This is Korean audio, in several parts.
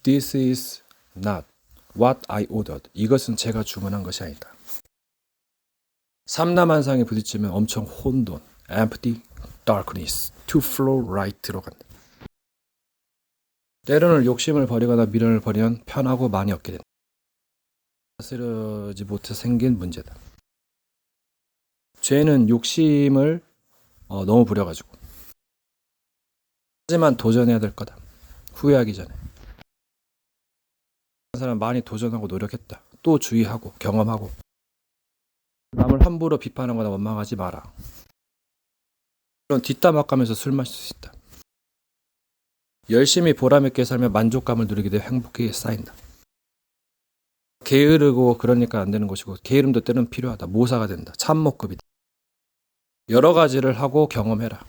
This is not what I ordered. 이것은 제가 주문한 것이 아니다. 삼라만상에 부딪히면 엄청 혼돈, empty, darkness, to flow right로 간다. 때로는 욕심을 버리거나 미련을 버리면 편하고 많이 얻게 된다. 다스려지 못해 생긴 문제다. 죄는 욕심을 너무 부려가지고. 하지만 도전해야 될 거다. 후회하기 전에. 한 사람 많이 도전하고 노력했다. 또 주의하고 경험하고. 남을 함부로 비판하거나 원망하지 마라. 그런 뒷담화가면서 술 마실 수 있다. 열심히 보람있게 살며 만족감을 누리게 돼 행복이 쌓인다. 게으르고 그러니까 안 되는 것이고 게으름도 때는 필요하다. 모사가 된다. 참목급이다. 여러 가지를 하고 경험해라.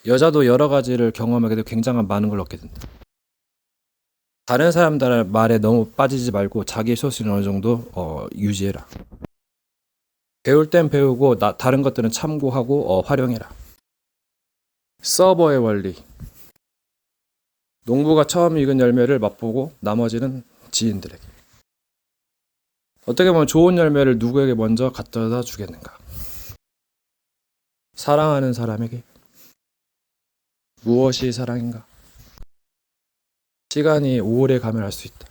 여자도 여러 가지를 경험하게 되고 굉장한 많은 걸 얻게 된다. 다른 사람들 말에 너무 빠지지 말고 자기의 소신을 어느 정도 유지해라. 배울 땐 배우고 다른 것들은 참고하고 활용해라. 서버의 원리. 농부가 처음 익은 열매를 맛보고 나머지는 지인들에게. 어떻게 보면 좋은 열매를 누구에게 먼저 갖다 주겠는가? 사랑하는 사람에게. 무엇이 사랑인가? 시간이 오래 가면 알 수 있다.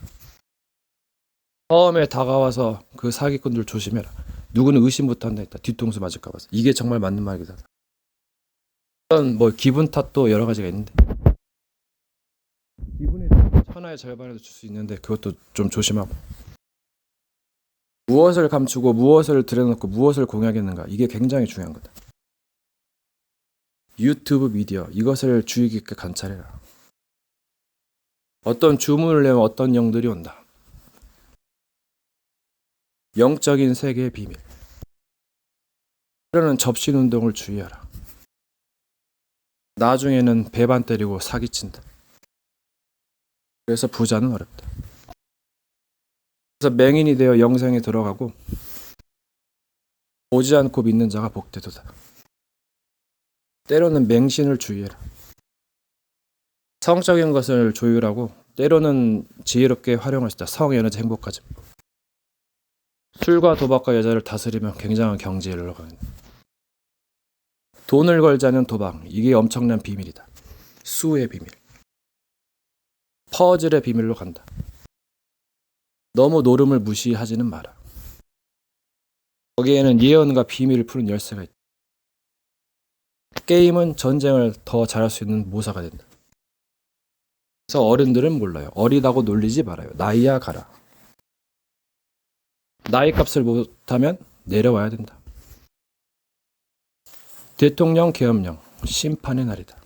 처음에 다가와서 그 사기꾼들 조심해라. 누구는 의심부터 한다 했다. 뒤통수 맞을까 봐서. 이게 정말 맞는 말이다. 기분 탓도 여러 가지가 있는데 기분이 천하의 절반에도 줄 수 있는데 그것도 좀 조심하고. 무엇을 감추고 무엇을 들여놓고 무엇을 공유하겠는가. 이게 굉장히 중요한 거다. 유튜브 미디어 이것을 주의 깊게 관찰해라. 어떤 주문을 내면 어떤 영들이 온다. 영적인 세계의 비밀. 때로는 접신 운동을 주의하라. 나중에는 배반 때리고 사기친다. 그래서 부자는 어렵다. 그래서 맹인이 되어 영생에 들어가고 보지 않고 믿는 자가 복되도다. 때로는 맹신을 주의해라. 성적인 것을 조율하고 때로는 지혜롭게 활용할 수 있다. 성에너지 행복하지. 술과 도박과 여자를 다스리면 굉장한 경지에 올라가는. 돈을 걸자는 도박. 이게 엄청난 비밀이다. 수의 비밀. 퍼즐의 비밀로 간다. 너무 노름을 무시하지는 마라. 거기에는 예언과 비밀을 푸는 열쇠가 있다. 게임은 전쟁을 더 잘할 수 있는 모사가 된다. 그래서 어른들은 몰라요. 어리다고 놀리지 말아요. 나이야 가라. 나이 값을 못하면 내려와야 된다. 대통령 계엄령 심판의 날이다.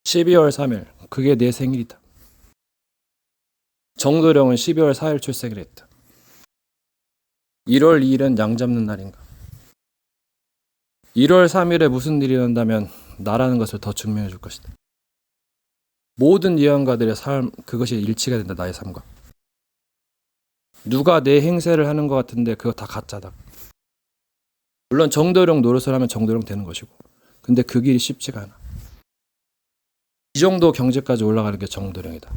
12월 3일 그게 내 생일이다. 정도령은 12월 4일 출생을 했다. 1월 2일은 양 잡는 날인가. 1월 3일에 무슨 일이 난다면 나라는 것을 더 증명해 줄 것이다. 모든 예언가들의 삶 그것이 일치가 된다. 나의 삶과. 누가 내 행세를 하는 것 같은데 그거 다 가짜다. 물론 정도령 노릇을 하면 정도령 되는 것이고 근데 그 길이 쉽지가 않아. 이 정도 경제까지 올라가는 게 정도령이다.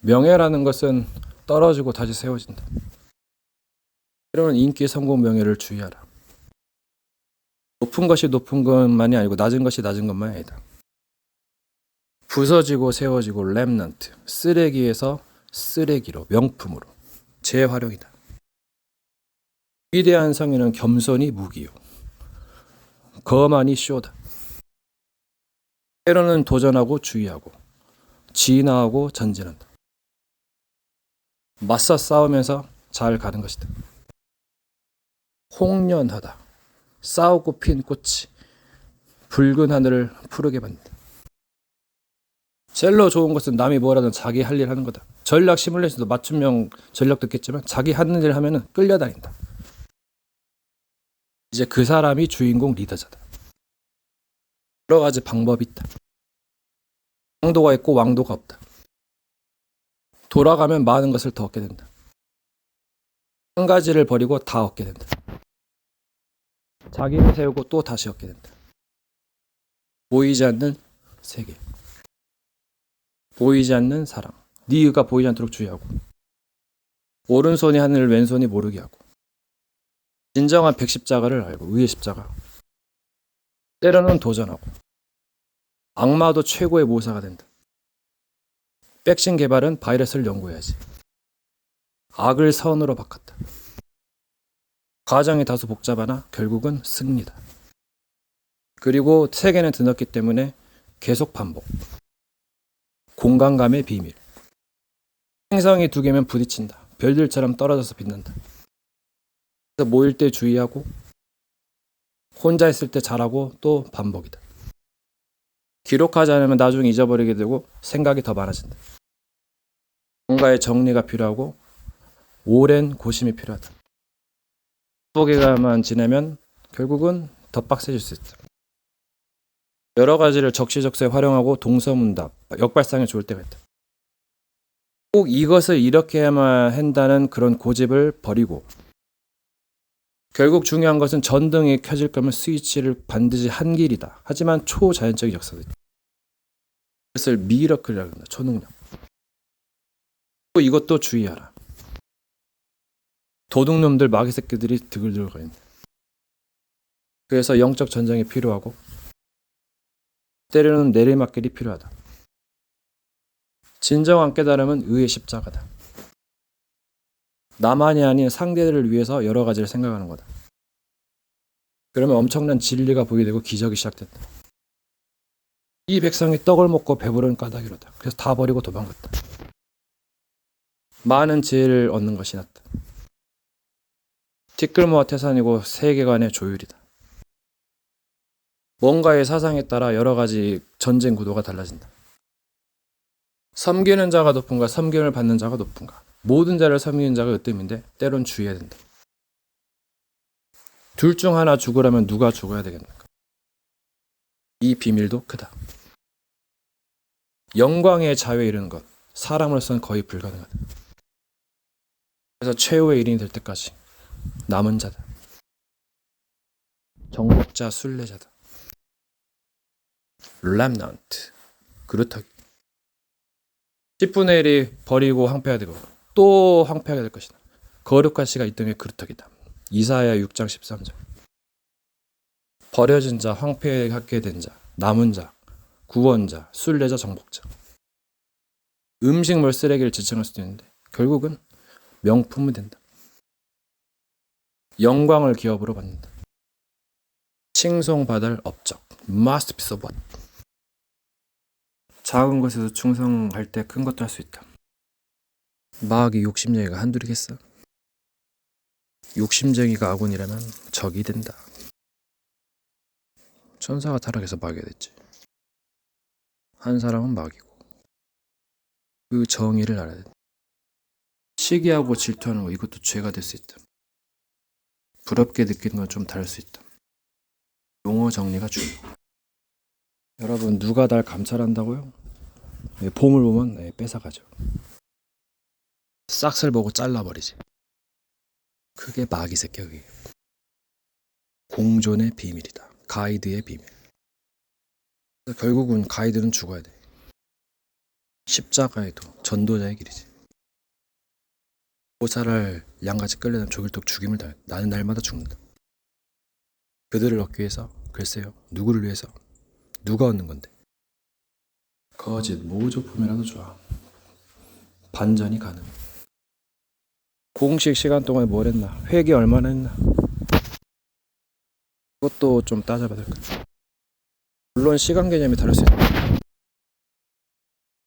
명예라는 것은 떨어지고 다시 세워진다. 때로는 인기, 성공, 명예를 주의하라. 높은 것이 높은 것만이 아니고 낮은 것이 낮은 것만이 아니다. 부서지고 세워지고 렘넌트, 쓰레기에서 쓰레기로, 명품으로 재활용이다. 위대한 성인은 겸손이 무기요. 거만이 쇼다. 때로는 도전하고 주의하고 진화하고 전진한다. 맞서 싸우면서 잘 가는 것이다. 홍련하다. 싸우고 핀 꽃이 붉은 하늘을 푸르게 만든다. 젤로 좋은 것은 남이 뭐라든 자기 할 일 하는 거다. 전략 시뮬레이션도 맞춤형 전략도 있겠지만 자기 하는 일 하면은 끌려다닌다. 이제 그 사람이 주인공 리더자다. 여러 가지 방법이 있다. 왕도가 있고 왕도가 없다. 돌아가면 많은 것을 더 얻게 된다. 한 가지를 버리고 다 얻게 된다. 자기를 세우고 또 다시 얻게 된다. 보이지 않는 세계. 보이지 않는 사랑. 네 의가 보이지 않도록 주의하고. 오른손이 하늘을 왼손이 모르게 하고. 진정한 백십자가를 알고 의의 십자가. 때로는 도전하고. 악마도 최고의 모사가 된다. 백신 개발은 바이러스를 연구해야지. 악을 선으로 바꿨다. 과정이 다소 복잡하나 결국은 승리다. 그리고 세계는 드넓기 때문에 계속 반복. 공간감의 비밀. 행성이 두 개면 부딪힌다. 별들처럼 떨어져서 빛난다. 그래서 모일 때 주의하고 혼자 있을 때 잘하고 또 반복이다. 기록하지 않으면 나중에 잊어버리게 되고 생각이 더 많아진다. 뭔가의 정리가 필요하고 오랜 고심이 필요하다. 반복기간만 지내면 결국은 더 빡세질 수 있다. 여러 가지를 적시적소에 활용하고 동서문답, 역발상에 좋을 때가 있다. 꼭 이것을 이렇게 해야만 한다는 그런 고집을 버리고 결국 중요한 것은 전등이 켜질 거면 스위치를 반드시 한 길이다. 하지만 초자연적인 역사도 있다. 그것을 미러클이라고 한다. 초능력. 또 이것도 주의하라. 도둑놈들 마귀 새끼들이 드글드글거린다. 그래서 영적 전쟁이 필요하고 때로는 내리막길이 필요하다. 진정한 깨달음은 의의 십자가다. 나만이 아닌 상대들을 위해서 여러 가지를 생각하는 거다. 그러면 엄청난 진리가 보이게 되고 기적이 시작된다. 이 백성이 떡을 먹고 배부른 까닭이로다. 그래서 다 버리고 도망갔다. 많은 지혜를 얻는 것이 낫다. 티끌모아 태산이고 세계관의 조율이다. 뭔가의 사상에 따라 여러 가지 전쟁 구도가 달라진다. 섬기는 자가 높은가 섬김을 받는 자가 높은가. 모든 자를 섬기는 자가 으뜸인데 때론 주의해야 된다. 둘 중 하나 죽으라면 누가 죽어야 되겠는가. 이 비밀도 크다. 영광의 자유에 이르는 것 사람으로서는 거의 불가능하다. 그래서 최후의 일인이 될 때까지 남은 자다. 정복자 순례자다. 렘넌트 그루터기 10분의 1이 버리고 황폐화 되고 또 황폐하게 될 것이다. 거룩한 씨가 이 땅의 그루터기다. 이사야 6장 13절. 버려진 자, 황폐하게 된 자, 남은 자, 구원자, 순례자, 정복자. 음식물 쓰레기를 지칭할 수도 있는데 결국은 명품이 된다. 영광을 기업으로 받는다. 칭송받을 업적. Masterpiece of what? 작은 것에도 충성할 때 큰 것도 할 수 있다. 마귀 욕심쟁이가 한둘이겠어? 욕심쟁이가 아군이라면 적이 된다. 천사가 타락해서 마귀가 됐지. 한 사람은 마귀고 그 정의를 알아야 된다. 시기하고 질투하는 거 이것도 죄가 될 수 있다. 부럽게 느끼는 건 좀 다를 수 있다. 용어 정리가 중요해요. 여러분 누가 날 감찰한다고요? 봄을 보면 뺏어가죠. 싹을 보고 잘라버리지. 그게 마귀 새끼야. 그게 공존의 비밀이다. 가이드의 비밀. 결국은 가이드는 죽어야 돼. 십자가에도 전도자의 길이지. 보살을 양같이 끌려다니면 조길독 죽임을 당해. 나는 날마다 죽는다. 그들을 얻기 위해서 글쎄요. 누구를 위해서? 누가 얻는 건데? 거짓 모조품이라도 좋아. 반전이 가능. 공식 시간 동안에 뭘 했나? 회계 얼마나 했나? 그것도 좀 따져봐야 될 것 같아. 물론 시간 개념이 다를 수 있다.